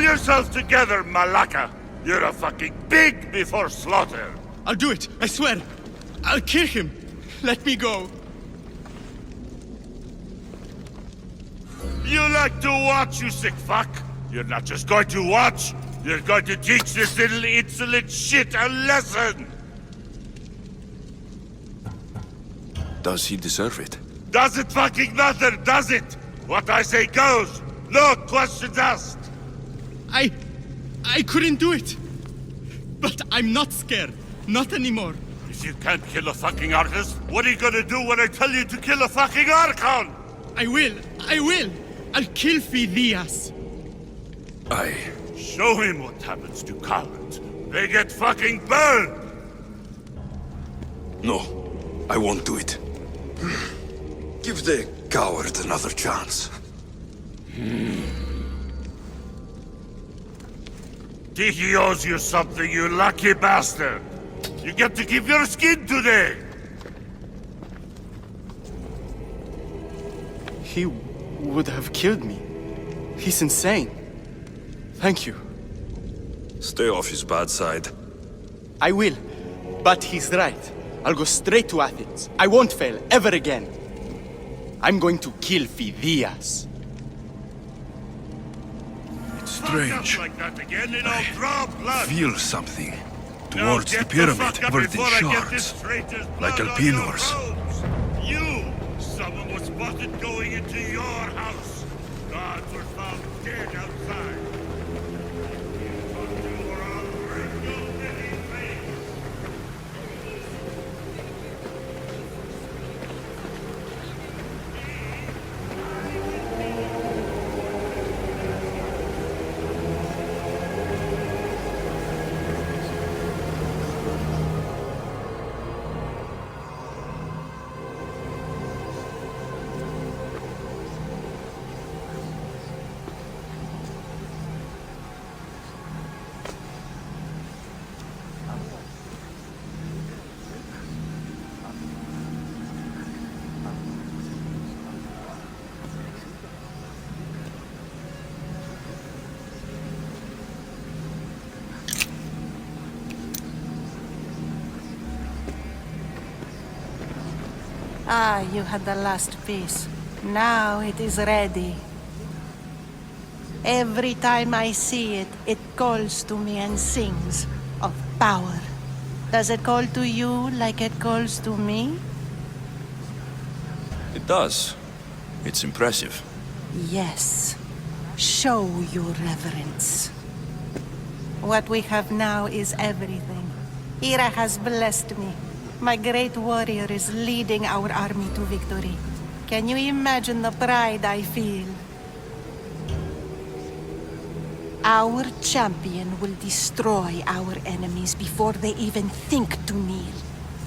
Pull yourself together, Malaka! You're a fucking pig before slaughter! I'll do it, I swear. I'll kill him. Let me go. You like to watch, you sick fuck? You're not just going to watch, you're going to teach this little insolent shit a lesson! Does he deserve it? Does it fucking matter, does it? What I say goes! No questions asked! I couldn't do it. But I'm not scared. Not anymore. If you can't kill a fucking artist, what are you gonna do when I tell you to kill a fucking Archon? I will. I'll kill Phidias. Show him what happens to cowards. They get fucking burned! No, I won't do it. Give the coward another chance. Tiki owes you something, you lucky bastard! You get to keep your skin today! He would have killed me. He's insane. Thank you. Stay off his bad side. I will. But he's right. I'll go straight to Athens. I won't fail ever again. I'm going to kill Phidias. It's strange. Like that again, and I'll draw blood. Feel something Now towards the get pyramid fuck up covered in before I get this shards, traitor's like blood on your Alpinors. robes. You! Someone was spotted going into your house. Gods were found dead outside. You are all wrinkled in face. Ah, you had the last piece. Now it is ready. Every time I see it, it calls to me and sings of power. Does it call to you like it calls to me? It does. It's impressive. Yes. Show your reverence. What we have now is everything. Ira has blessed me. My great warrior is leading our army to victory. Can you imagine the pride I feel? Our champion will destroy our enemies before they even think to kneel.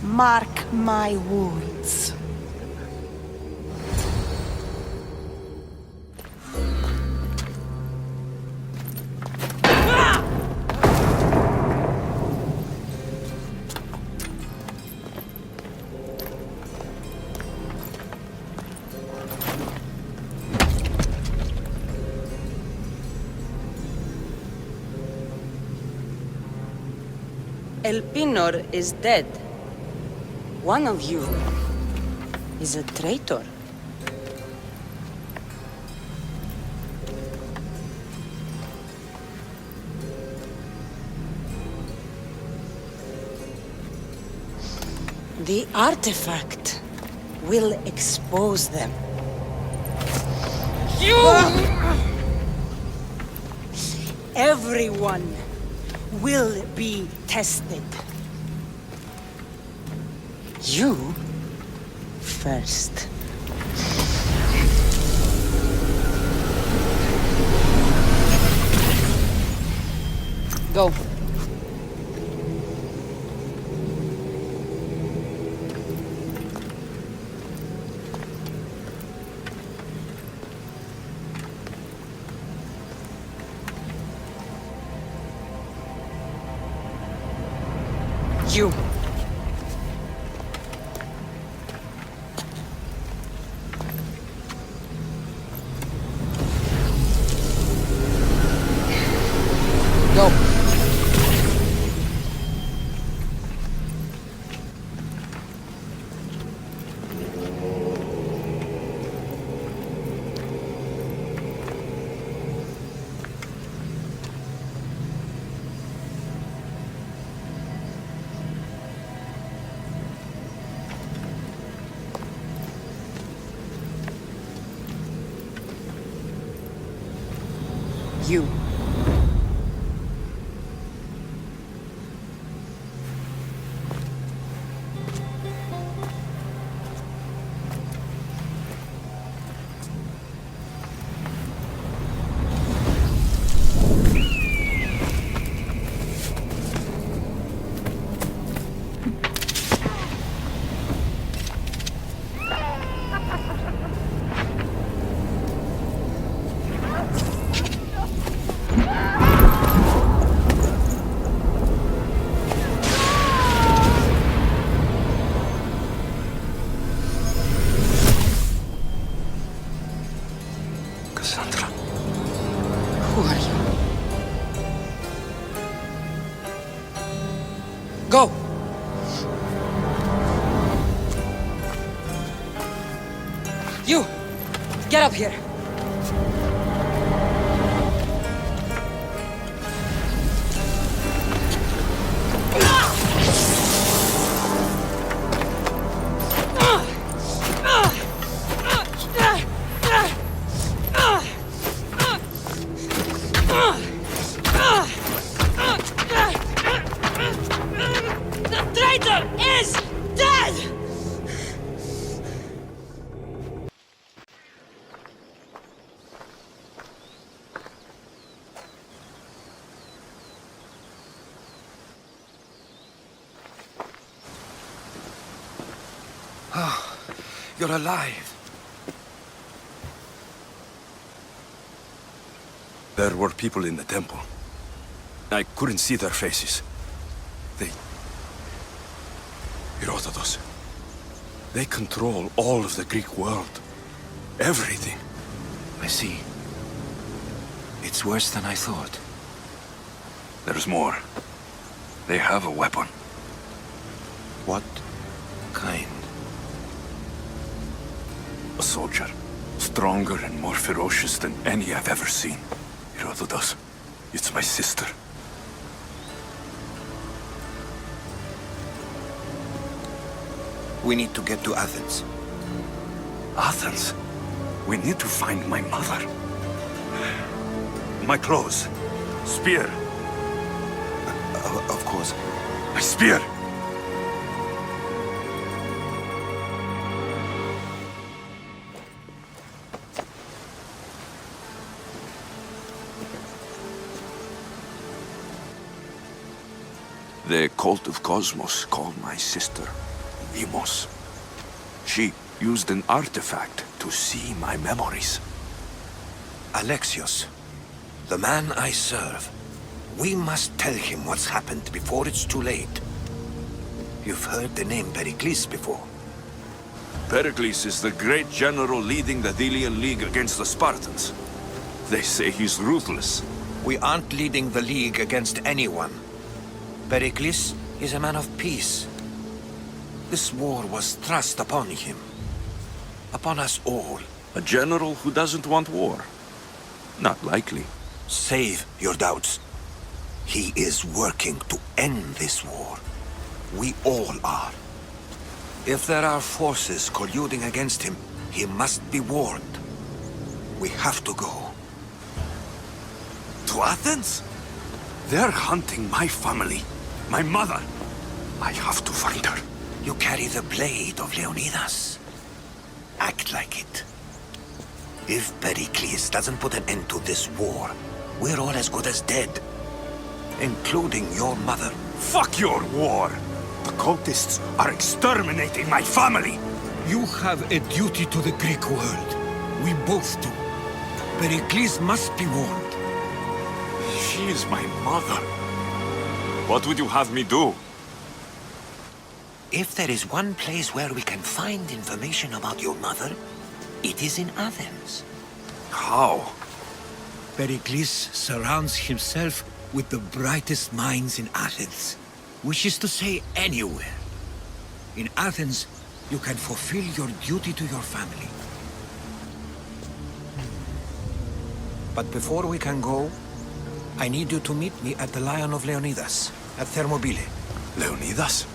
Mark my words. Elpinor is dead. One of you is a traitor. The artifact will expose them. You! Everyone will be tested. You first. Go. You. You. Cassandra. Who are you? Go! You! Get up here! The traitor is dead! You're alive. There were people in the temple. I couldn't see their faces. Herodotus. They control all of the Greek world. Everything. I see. It's worse than I thought. There's more. They have a weapon. What kind? A soldier. Stronger and more ferocious than any I've ever seen. Herodotus. It's my sister. We need to get to Athens. Athens? We need to find my mother. My clothes. Spear. Of course. My spear! The cult of Cosmos called my sister Demos. She used an artifact to see my memories. Alexios, the man I serve. We must tell him what's happened before it's too late. You've heard the name Pericles before. Pericles is the great general leading the Delian League against the Spartans. They say he's ruthless. We aren't leading the League against anyone. Pericles is a man of peace. This war was thrust upon him. Upon us all. A general who doesn't want war. Not likely. Save your doubts. He is working to end this war. We all are. If there are forces colluding against him, he must be warned. We have to go. To Athens? They're hunting my family. My mother. I have to find her. You carry the blade of Leonidas. Act like it. If Pericles doesn't put an end to this war, we're all as good as dead. Including your mother. Fuck your war! The cultists are exterminating my family! You have a duty to the Greek world. We both do. Pericles must be warned. She is my mother. What would you have me do? If there is one place where we can find information about your mother, it is in Athens. How? Pericles surrounds himself with the brightest minds in Athens. Which is to say, anywhere. In Athens, you can fulfill your duty to your family. But before we can go, I need you to meet me at the Lion of Leonidas, at Thermopylae. Leonidas?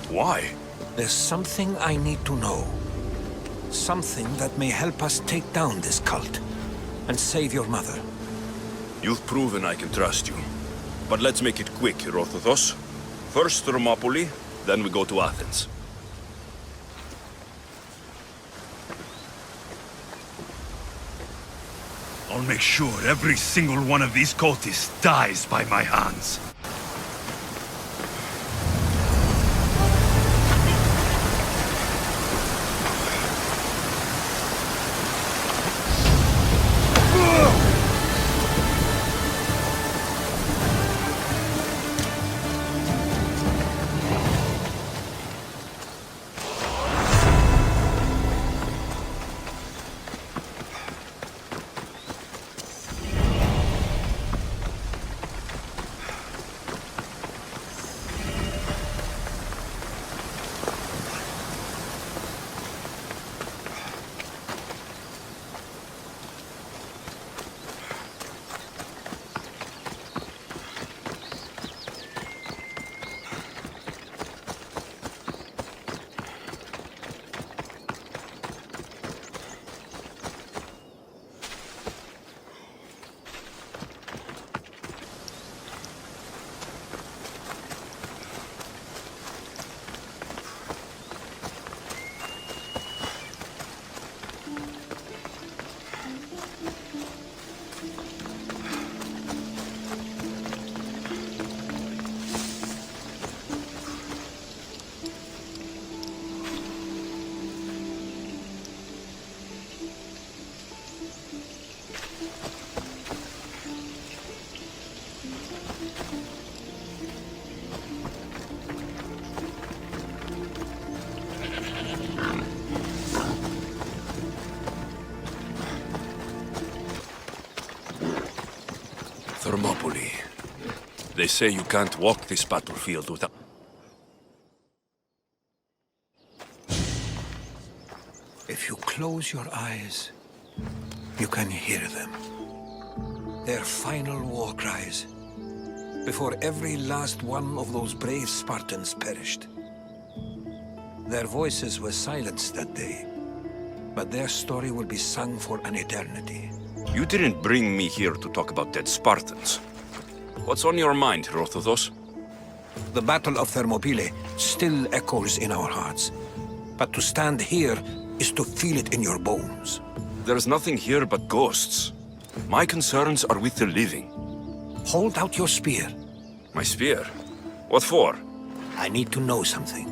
Why? There's something I need to know. Something that may help us take down this cult and save your mother. You've proven I can trust you. But let's make it quick, Herodotos. First Thermopylae, then we go to Athens. I'll make sure every single one of these cultists dies by my hands. Thermopylae. They say you can't walk this battlefield without... If you close your eyes, you can hear them. Their final war cries, before every last one of those brave Spartans perished. Their voices were silenced that day, but their story will be sung for an eternity. You didn't bring me here to talk about dead Spartans. What's on your mind, Herodotos? The Battle of Thermopylae still echoes in our hearts, but to stand here is to feel it in your bones. There's nothing here but ghosts. My concerns are with the living. Hold out your spear. My spear? What for? I need to know something.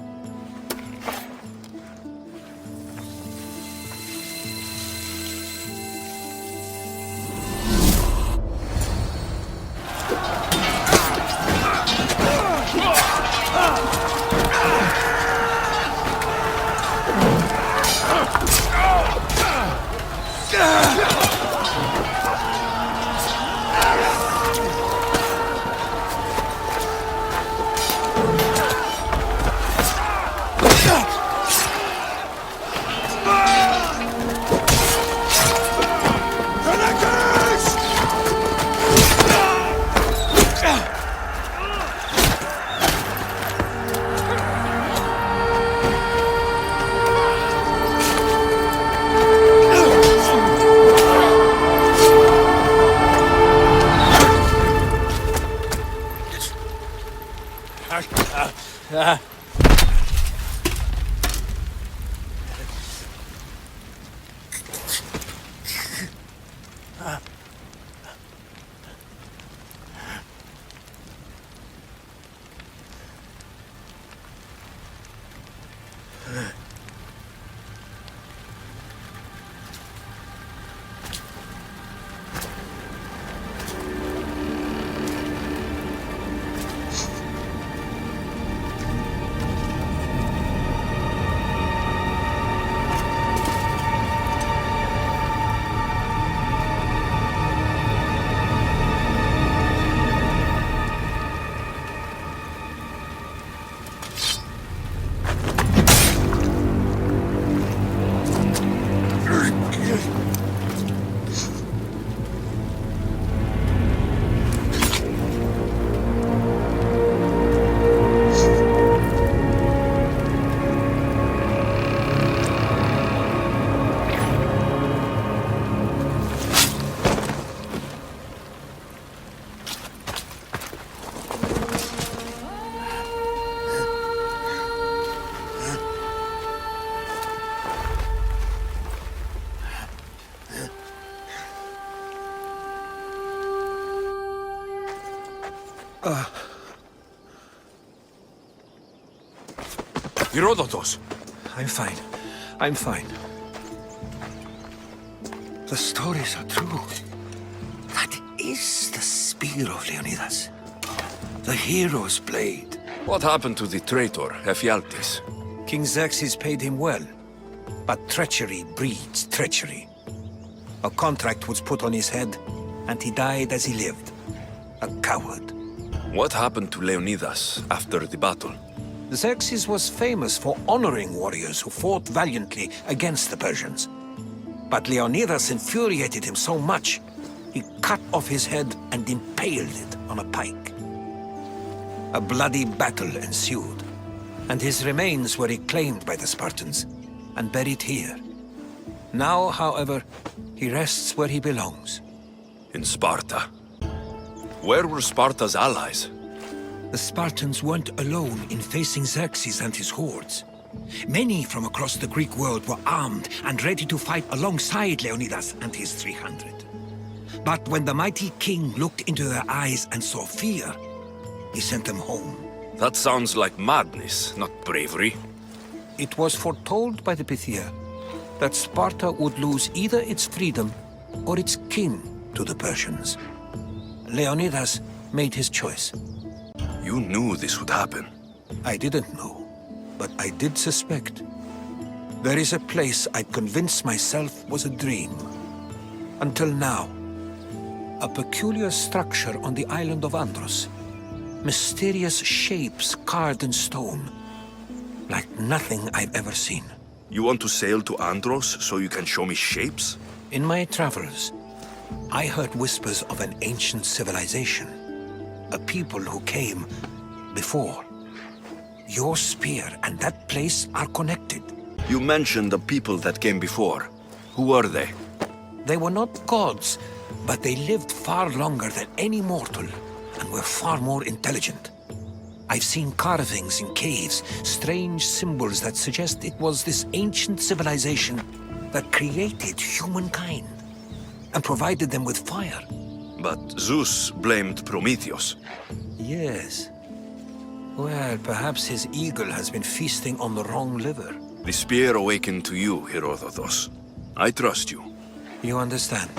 Herodotus! I'm fine. I'm fine. The stories are true. That is the spear of Leonidas. The hero's blade. What happened to the traitor, Ephialtes? King Xerxes paid him well. But treachery breeds treachery. A contract was put on his head, and he died as he lived. A coward. What happened to Leonidas after the battle? Xerxes was famous for honoring warriors who fought valiantly against the Persians. But Leonidas infuriated him so much, he cut off his head and impaled it on a pike. A bloody battle ensued, and his remains were reclaimed by the Spartans and buried here. Now, however, he rests where he belongs. In Sparta. Where were Sparta's allies? The Spartans weren't alone in facing Xerxes and his hordes. Many from across the Greek world were armed and ready to fight alongside Leonidas and his 300. But when the mighty king looked into their eyes and saw fear, he sent them home. That sounds like madness, not bravery. It was foretold by the Pythia that Sparta would lose either its freedom or its king to the Persians. Leonidas made his choice. You knew this would happen. I didn't know, but I did suspect. There is a place I'd convinced myself was a dream. Until now. A peculiar structure on the island of Andros. Mysterious shapes carved in stone. Like nothing I've ever seen. You want to sail to Andros so you can show me shapes? In my travels, I heard whispers of an ancient civilization. A people who came before. Your spear and that place are connected. You mentioned the people that came before. Who were they? They were not gods, but they lived far longer than any mortal, and were far more intelligent. I've seen carvings in caves, strange symbols that suggest it was this ancient civilization that created humankind, and provided them with fire. But Zeus blamed Prometheus. Yes. Well, perhaps his eagle has been feasting on the wrong liver. The spear awakened to you, Herodotus. I trust you. You understand.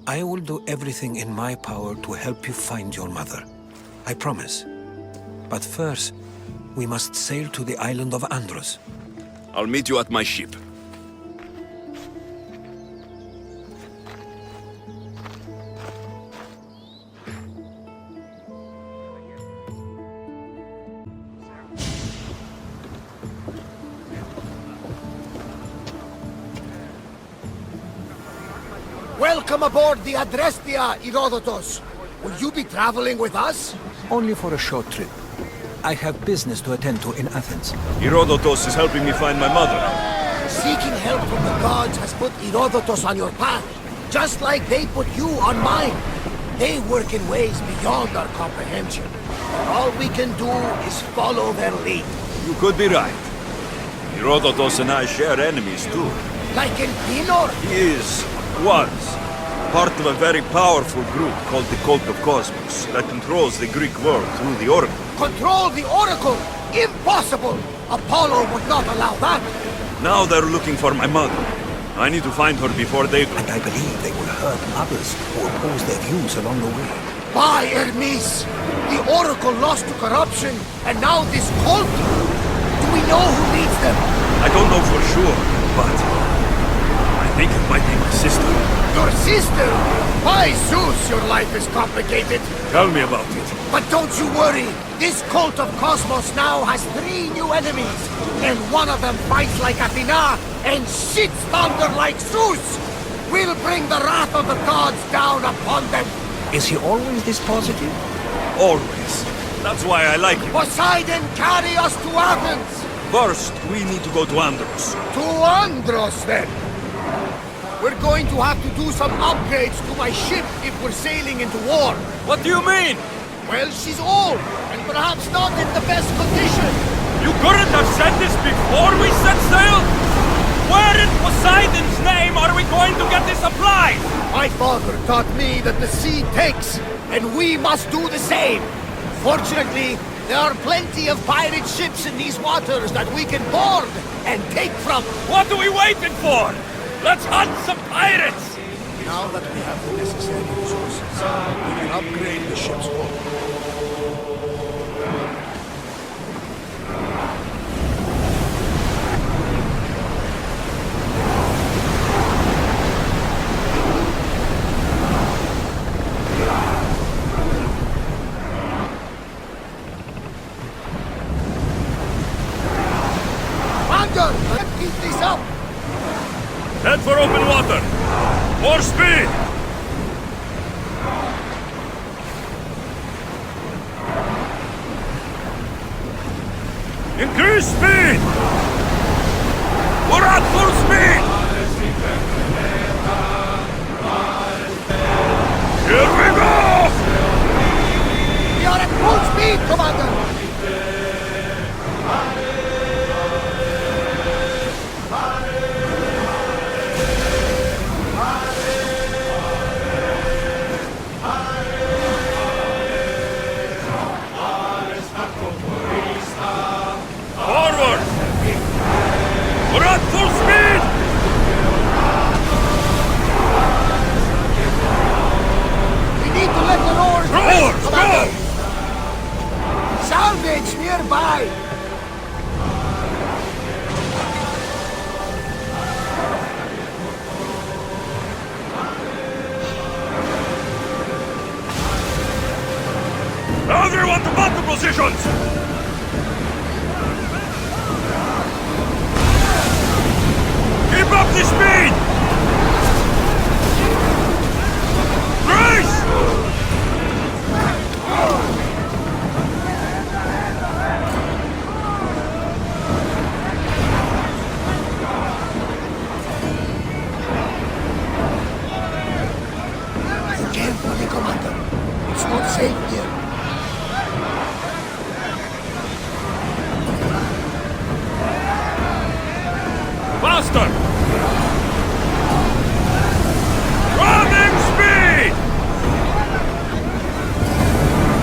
I will do everything in my power to help you find your mother. I promise. But first, we must sail to the island of Andros. I'll meet you at my ship. Welcome aboard the Adrestia, Herodotus. Will you be traveling with us? Only for a short trip. I have business to attend to in Athens. Herodotus is helping me find my mother. Seeking help from the gods has put Herodotus on your path, just like they put you on mine. They work in ways beyond our comprehension. All we can do is follow their lead. You could be right. Herodotus and I share enemies too. Like in Pinor? He was part of a very powerful group called the Cult of Cosmos that controls the Greek world through the Oracle. Control the Oracle? Impossible! Apollo would not allow that. Now they're looking for my mother. I need to find her before they do. And I believe they will hurt others who oppose their views along the way. By Hermes! The Oracle lost to corruption, and now this cult? Do we know who leads them? I don't know for sure, but I think it might be my sister. Your sister? By Zeus, your life is complicated. Tell me about it. But don't you worry. This cult of Cosmos now has 3 new enemies. And one of them fights like Athena and shits thunder like Zeus. We'll bring the wrath of the gods down upon them. Is he always this positive? Always. That's why I like him. Poseidon, carry us to Athens. First, we need to go to Andros. To Andros, then. We're going to have to do some upgrades to my ship if we're sailing into war. What do you mean? Well, she's old, and perhaps not in the best condition. You couldn't have said this before we set sail? Where in Poseidon's name are we going to get the supplies? My father taught me that the sea takes, and we must do the same. Fortunately, there are plenty of pirate ships in these waters that we can board and take from. What are we waiting for? Let's hunt some pirates! Now that we have the necessary resources, we can upgrade the ship's hull. Commander, let's keep this up! Head for open water! More speed! Increase speed! We're at full speed! Here we go! We are at full speed, Commander! Forward! We're at full speed! We need to let the oars Roar! rest, Commander! Salvage nearby! Everyone to battle positions! Keep up the speed! Race! Carefully, Commander. It's not safe here. Faster! Running speed!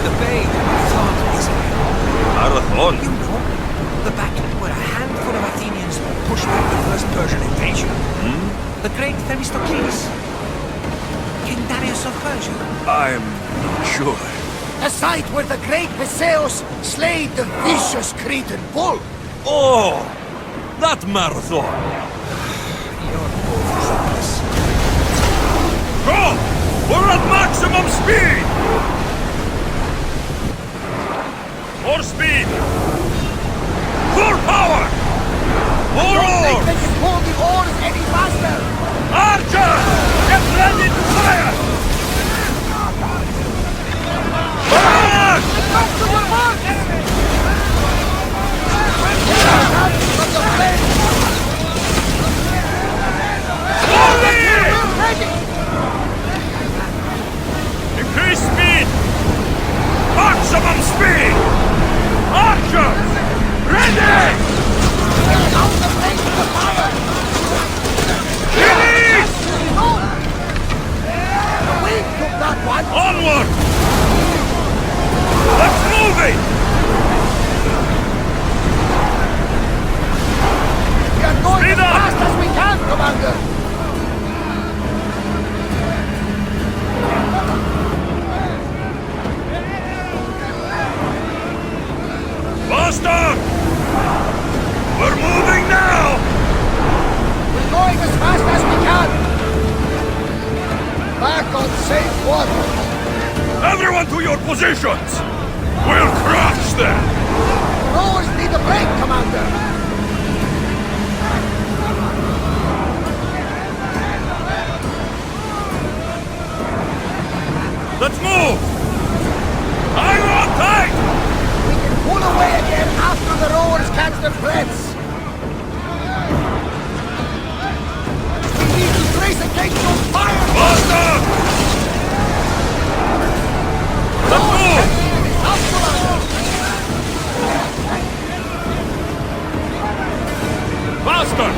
The bay thought is Marathon? You know, the battle where a handful of Athenians pushed back the first Persian invasion. The great Themistocles. King Darius of Persia. I'm not sure. The site where the great Perseus slayed the vicious Cretan bull. Oh! That marathon! Go! We're at maximum speed! More speed! Full power! More Don't think oars! they can pull the oars any faster! Archer! Get ready to fire! Fire! Back to the mark! From the flames! Slowly! We're ready! Increase speed! Maximum speed! Archers! Ready! Out the flames of the fire! Release! No! The wind took that one! Onward! Let's move it! We are going Speed as up! fast as we can, Commander! Faster! We're moving now! We're going as fast as we can! Back on safe water! Everyone to your positions! We'll crush them! Rowers need a break, Commander! Let's move! Hang on tight! We can pull away again after the rowers catch their breaths! We need to trace against those fires! Faster! Let's move! Up, Commander! Faster!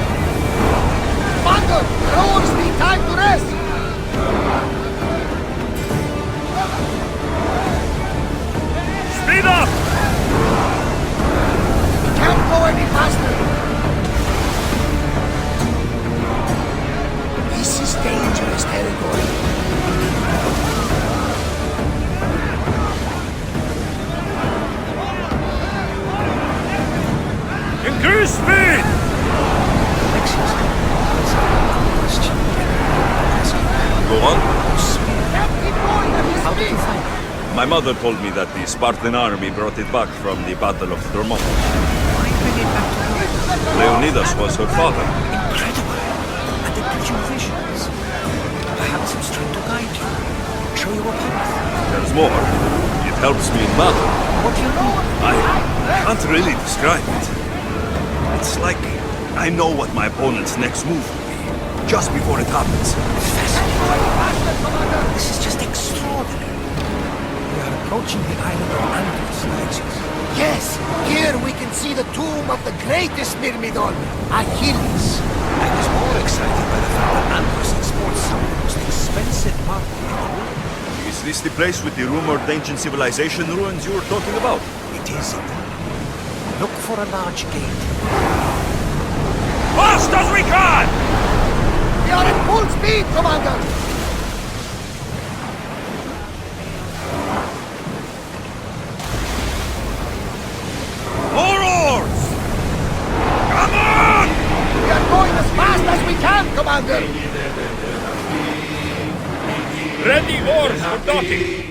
My mother told me that the Spartan army brought it back from the Battle of Thermopylae. Why bring it back to life? Leonidas was her father. Incredible. And it gives you visions. Perhaps it's trying to guide you. Show you a path. There's more. It helps me in battle. What do you know? I can't really describe it. It's like I know what my opponent's next move will be, just before it happens. This is just extraordinary. We are approaching the island of Andros, Alexis. Yes, here we can see the tomb of the greatest Myrmidon, Achilles. I was more excited by the fact that Andros exports some of the most expensive marble in the world. Is this the place with the rumored ancient civilization ruins you were talking about? It is. Look for a large gate. Fast as we can! We are at full speed, Commander! More oars! Come on! We are going as fast as we can, Commander! Ready oars for docking!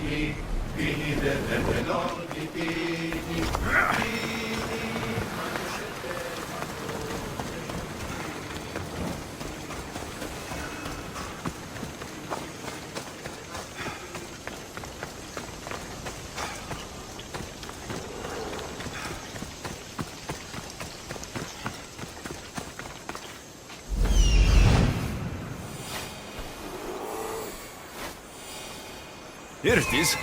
Here it is.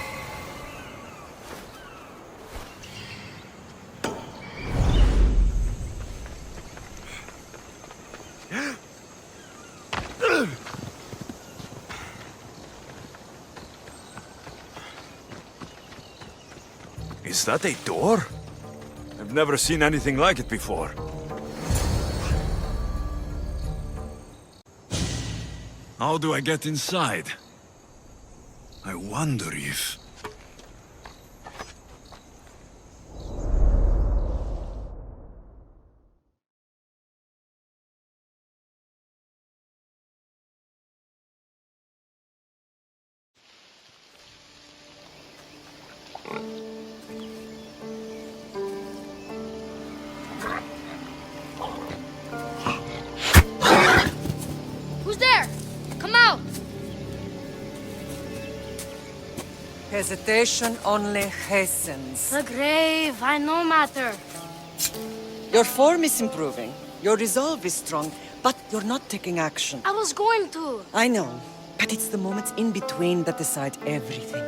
Is that a door? I've never seen anything like it before. How do I get inside? I wonder if... Who's there? Come out! Hesitation only hastens. The grave, I know matter. Your form is improving. Your resolve is strong, but you're not taking action. I was going to. I know, but it's the moments in between that decide everything.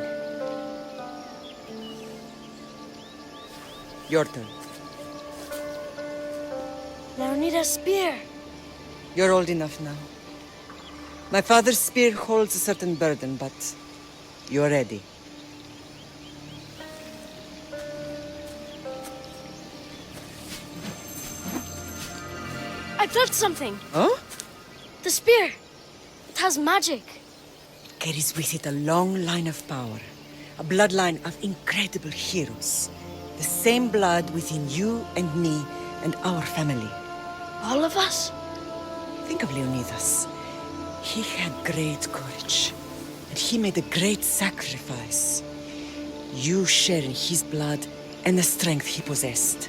Your turn. Leonidas' spear. You're old enough now. My father's spear holds a certain burden, but you're ready. I touched something. Huh? The spear. It has magic. Carries with it a long line of power. A bloodline of incredible heroes. The same blood within you and me and our family. All of us? Think of Leonidas. He had great courage. And he made a great sacrifice. You share in his blood and the strength he possessed.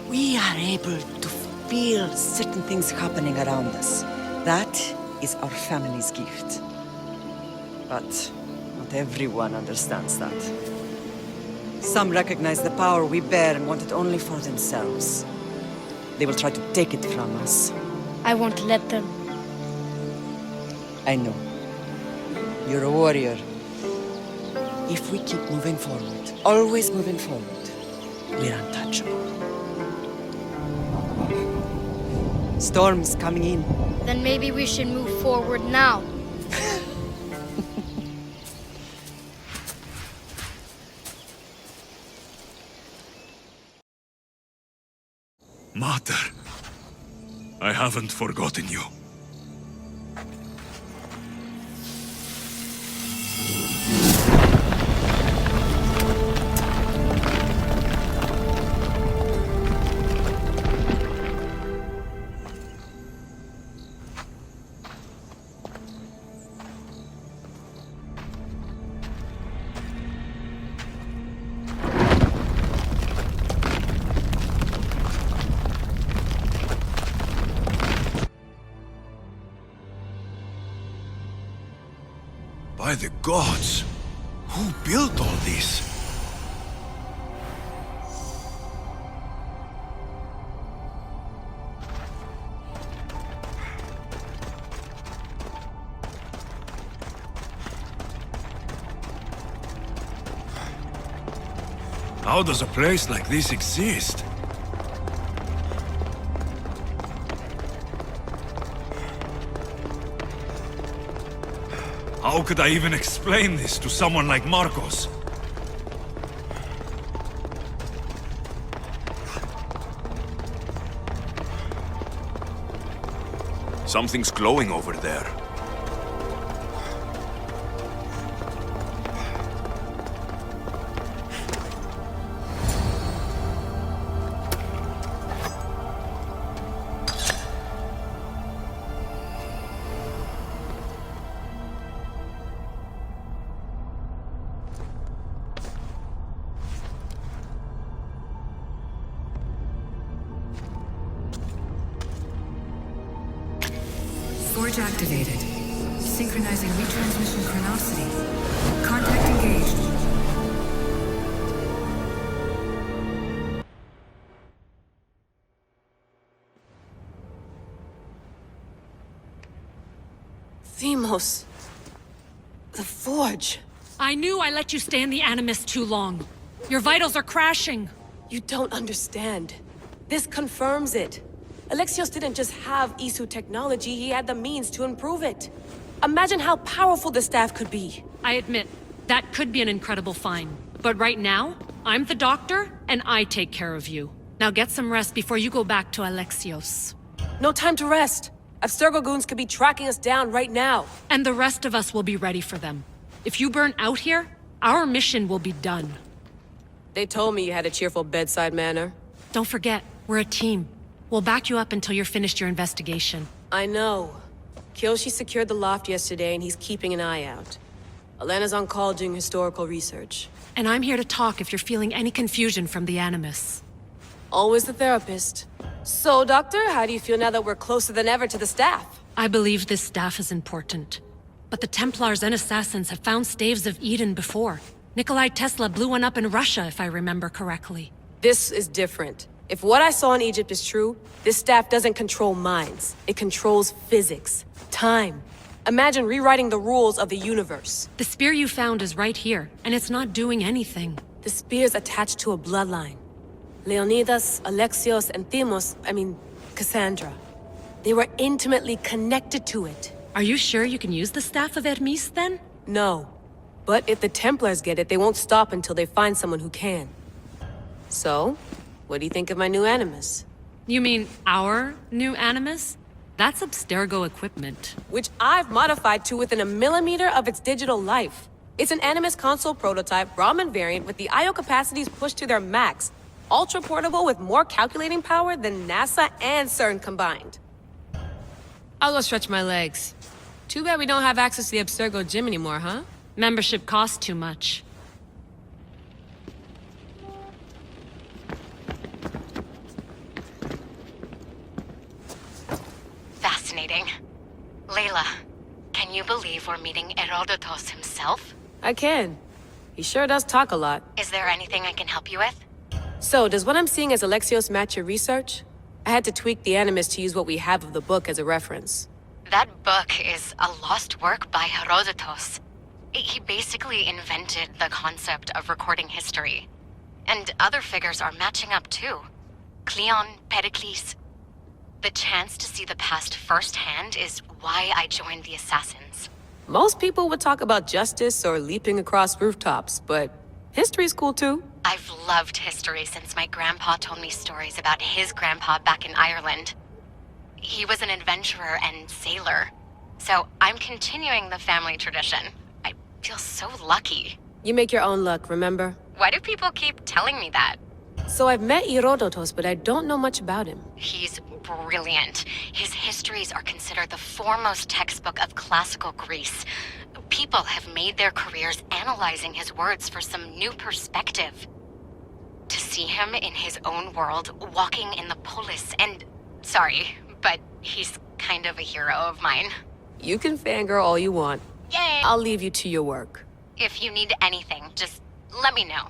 We are able to feel certain things happening around us. That is our family's gift. But not everyone understands that. Some recognize the power we bear and want it only for themselves. They will try to take it from us. I won't let them. I know. You're a warrior. If we keep moving forward, always moving forward, we're untouchable. Storm's coming in. Then maybe we should move forward now. Mater, I haven't forgotten you. By the gods! Who built all this? How does a place like this exist? How could I even explain this to someone like Marcos? Something's glowing over there. Forge activated. Synchronizing retransmission chronicity. Contact engaged. Themos. The Forge. I knew I let you stay in the Animus too long. Your vitals are crashing. You don't understand. This confirms it. Alexios didn't just have Isu technology, he had the means to improve it. Imagine how powerful the staff could be. I admit, that could be an incredible find. But right now, I'm the doctor, and I take care of you. Now get some rest before you go back to Alexios. No time to rest. Abstergo goons could be tracking us down right now. And the rest of us will be ready for them. If you burn out here, our mission will be done. They told me you had a cheerful bedside manner. Don't forget, we're a team. We'll back you up until you're finished your investigation. I know. Kyoshi secured the loft yesterday and he's keeping an eye out. Elena's on call doing historical research. And I'm here to talk if you're feeling any confusion from the Animus. Always the therapist. So, Doctor, how do you feel now that we're closer than ever to the staff? I believe this staff is important. But the Templars and Assassins have found staves of Eden before. Nikolai Tesla blew one up in Russia, if I remember correctly. This is different. If what I saw in Egypt is true, this staff doesn't control minds. It controls physics, time. Imagine rewriting the rules of the universe. The spear you found is right here, and it's not doing anything. The spear's attached to a bloodline. Leonidas, Alexios, and Cassandra. They were intimately connected to it. Are you sure you can use the Staff of Hermes, then? No. But if the Templars get it, they won't stop until they find someone who can. So, what do you think of my new Animus? You mean our new Animus? That's Abstergo equipment. Which I've modified to within a millimeter of its digital life. It's an Animus console prototype, Brahmin variant with the I/O capacities pushed to their max. Ultra portable with more calculating power than NASA and CERN combined. I'll go stretch my legs. Too bad we don't have access to the Abstergo gym anymore, huh? Membership costs too much. Fascinating. Layla, can you believe we're meeting Herodotus himself? I can. He sure does talk a lot. Is there anything I can help you with? So, does what I'm seeing as Alexios match your research? I had to tweak the Animus to use what we have of the book as a reference. That book is a lost work by Herodotus. He basically invented the concept of recording history. And other figures are matching up too. Cleon, Pericles. The chance to see the past firsthand is why I joined the Assassins. Most people would talk about justice or leaping across rooftops, but history's cool too. I've loved history since my grandpa told me stories about his grandpa back in Ireland. He was an adventurer and sailor, so I'm continuing the family tradition. I feel so lucky. You make your own luck, remember? Why do people keep telling me that? So I've met Herodotus, but I don't know much about him. He's brilliant. His histories are considered the foremost textbook of classical Greece. People have made their careers analyzing his words for some new perspective. To see him in his own world, walking in the polis, and... Sorry, but he's kind of a hero of mine. You can fangirl all you want. Yay! I'll leave you to your work. If you need anything, just let me know.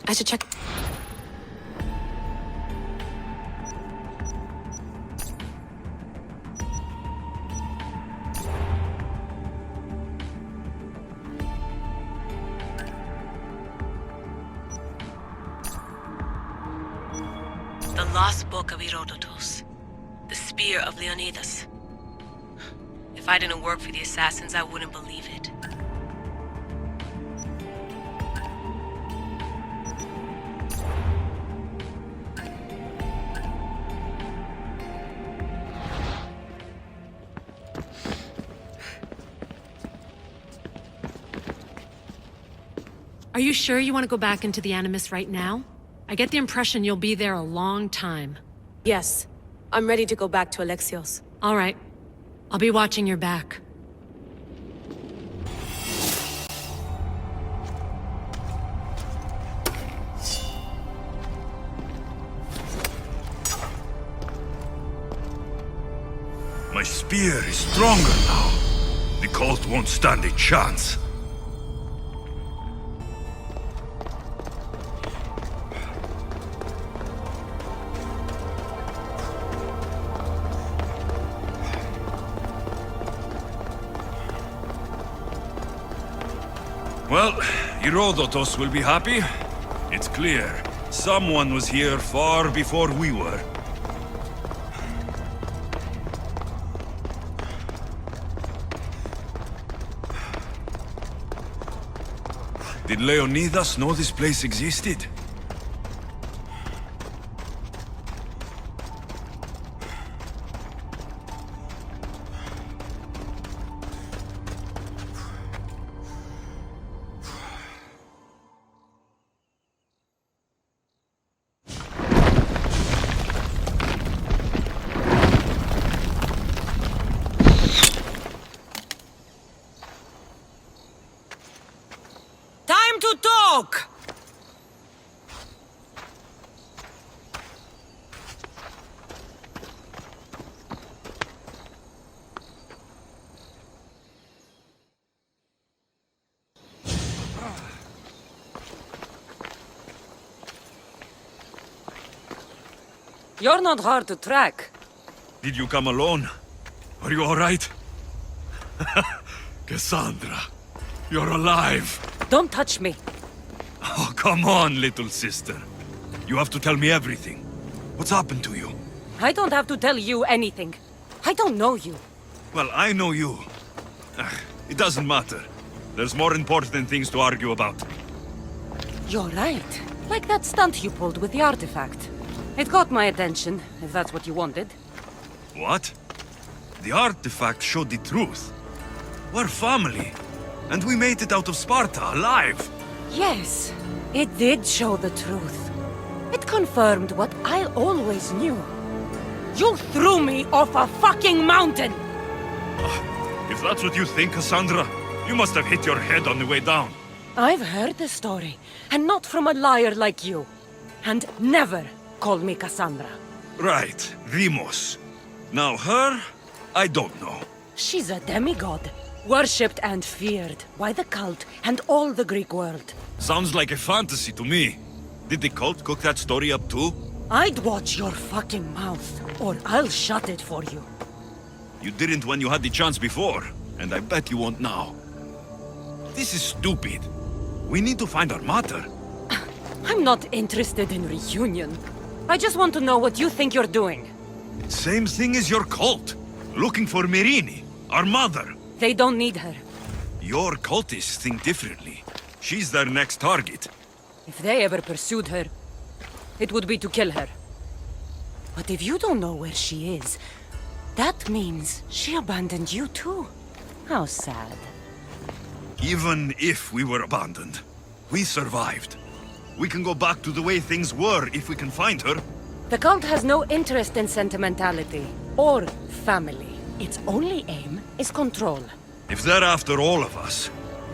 I should check. The Lost Book of Herodotus. The Spear of Leonidas. If I didn't work for the assassins, I wouldn't believe it. Are you sure you want to go back into the Animus right now? I get the impression you'll be there a long time. Yes. I'm ready to go back to Alexios. All right. I'll be watching your back. My spear is stronger now. The cult won't stand a chance. Well, Herodotus will be happy. It's clear. Someone was here far before we were. Did Leonidas know this place existed? Time to talk! You're not hard to track. Did you come alone? Are you all right? Cassandra, you're alive. Don't touch me. Oh, come on, little sister. You have to tell me everything. What's happened to you? I don't have to tell you anything. I don't know you. Well, I know you. It doesn't matter. There's more important things to argue about. You're right. Like that stunt you pulled with the artifact. It got my attention, if that's what you wanted. What? The artifact showed the truth. We're family. And we made it out of Sparta alive. Yes, it did show the truth. It confirmed what I always knew. You threw me off a fucking mountain! If that's what you think, Cassandra, you must have hit your head on the way down. I've heard the story, and not from a liar like you. And never call me Cassandra. Right, Demos. Now her, I don't know. She's a demigod. Worshipped and feared by the cult and all the Greek world. Sounds like a fantasy to me. Did the cult cook that story up too? I'd watch your fucking mouth, or I'll shut it for you. You didn't when you had the chance before, and I bet you won't now. This is stupid. We need to find our mater. I'm not interested in reunion. I just want to know what you think you're doing. Same thing as your cult. Looking for Myrrine, our mother. They don't need her. Your cultists think differently. She's their next target. If they ever pursued her, it would be to kill her. But if you don't know where she is, that means she abandoned you too. How sad. Even if we were abandoned, we survived. We can go back to the way things were if we can find her. The cult has no interest in sentimentality or family. Its only aim is control. If they're after all of us,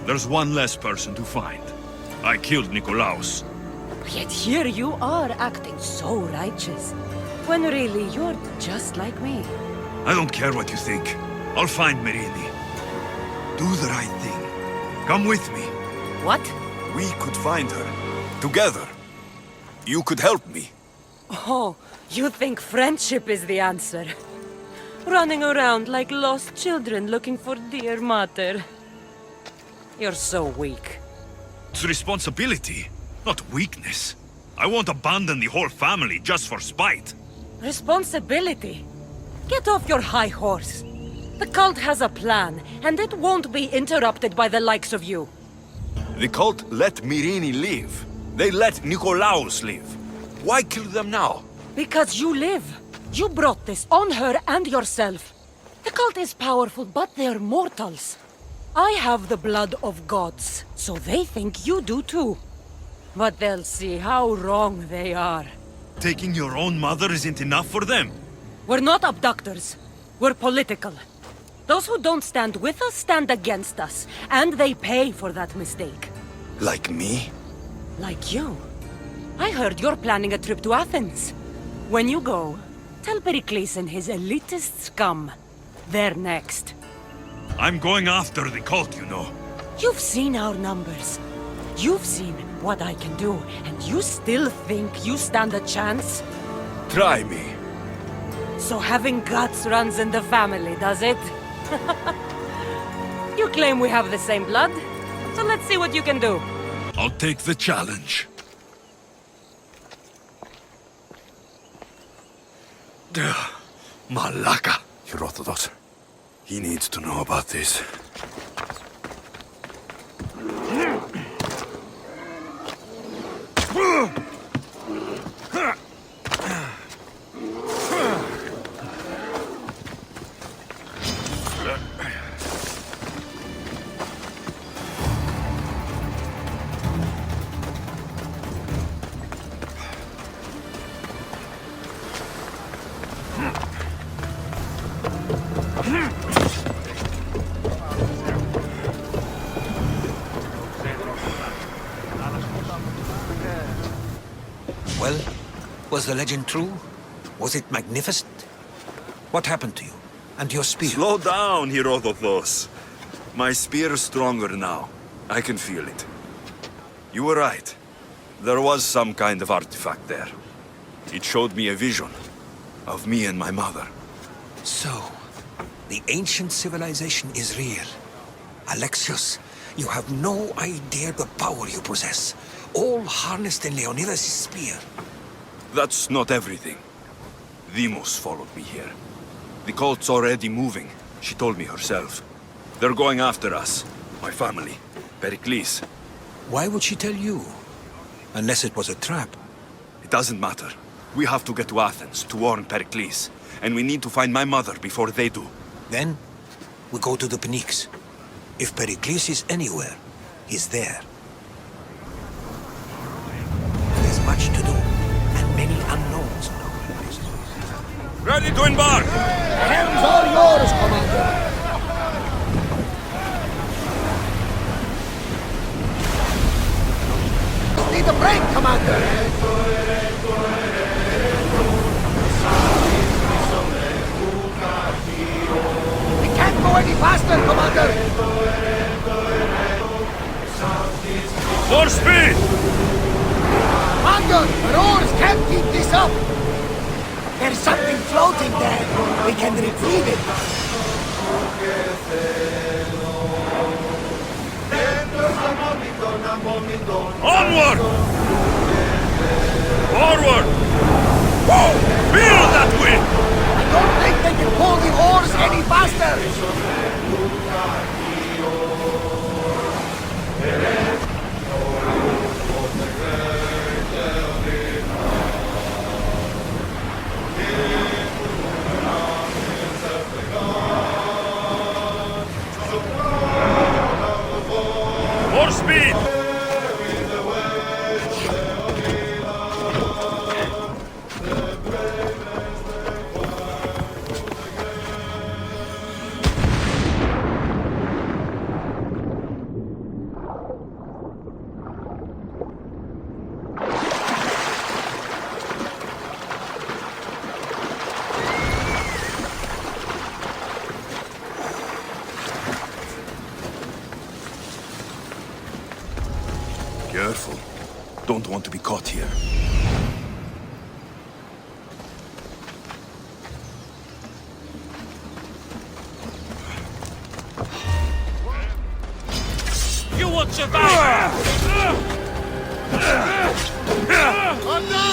there's one less person to find. I killed Nikolaos. Yet here you are acting so righteous, when really you're just like me. I don't care what you think. I'll find Merini. Do the right thing. Come with me. What? We could find her. Together. You could help me. Oh, you think friendship is the answer? Running around like lost children looking for dear mother. You're so weak. It's responsibility, not weakness. I won't abandon the whole family just for spite. Responsibility? Get off your high horse. The cult has a plan, and it won't be interrupted by the likes of you. The cult let Merini live. They let Nikolaos live. Why kill them now? Because you live. You brought this on her and yourself. The cult is powerful, but they're mortals. I have the blood of gods, so they think you do too. But they'll see how wrong they are. Taking your own mother isn't enough for them? We're not abductors. We're political. Those who don't stand with us stand against us, and they pay for that mistake. Like me? Like you. I heard you're planning a trip to Athens. When you go, tell Pericles and his elitist scum. They're next. I'm going after the cult, you know. You've seen our numbers. You've seen what I can do, and you still think you stand a chance? Try me. So having guts runs in the family, does it? You claim we have the same blood, so let's see what you can do. I'll take the challenge. Malaka. Herodotus. He needs to know about this. Well, was the legend true? Was it magnificent? What happened to you? And your spear? Slow down, Herodotus. My spear is stronger now. I can feel it. You were right. There was some kind of artifact there. It showed me a vision of me and my mother. So, the ancient civilization is real. Alexios, you have no idea the power you possess. All harnessed in Leonidas' spear. That's not everything. Demos followed me here. The cult's already moving. She told me herself. They're going after us. My family. Pericles. Why would she tell you? Unless it was a trap. It doesn't matter. We have to get to Athens to warn Pericles. And we need to find my mother before they do. Then, we go to the Pnyx. If Pericles is anywhere, he's there. There's much to do, and many unknowns on our horizon. Ready to embark! The helm's all yours, Commander. Need a break, Commander. We can't go any faster, Commander. More speed! Commander, our oars can't keep this up. There's something floating there. We can retrieve it. Onward! Forward! Whoa! Feel that wind! I don't think they can pull the oars any faster. More speed! careful. Don't want to be caught here. You won't survive! I'm done!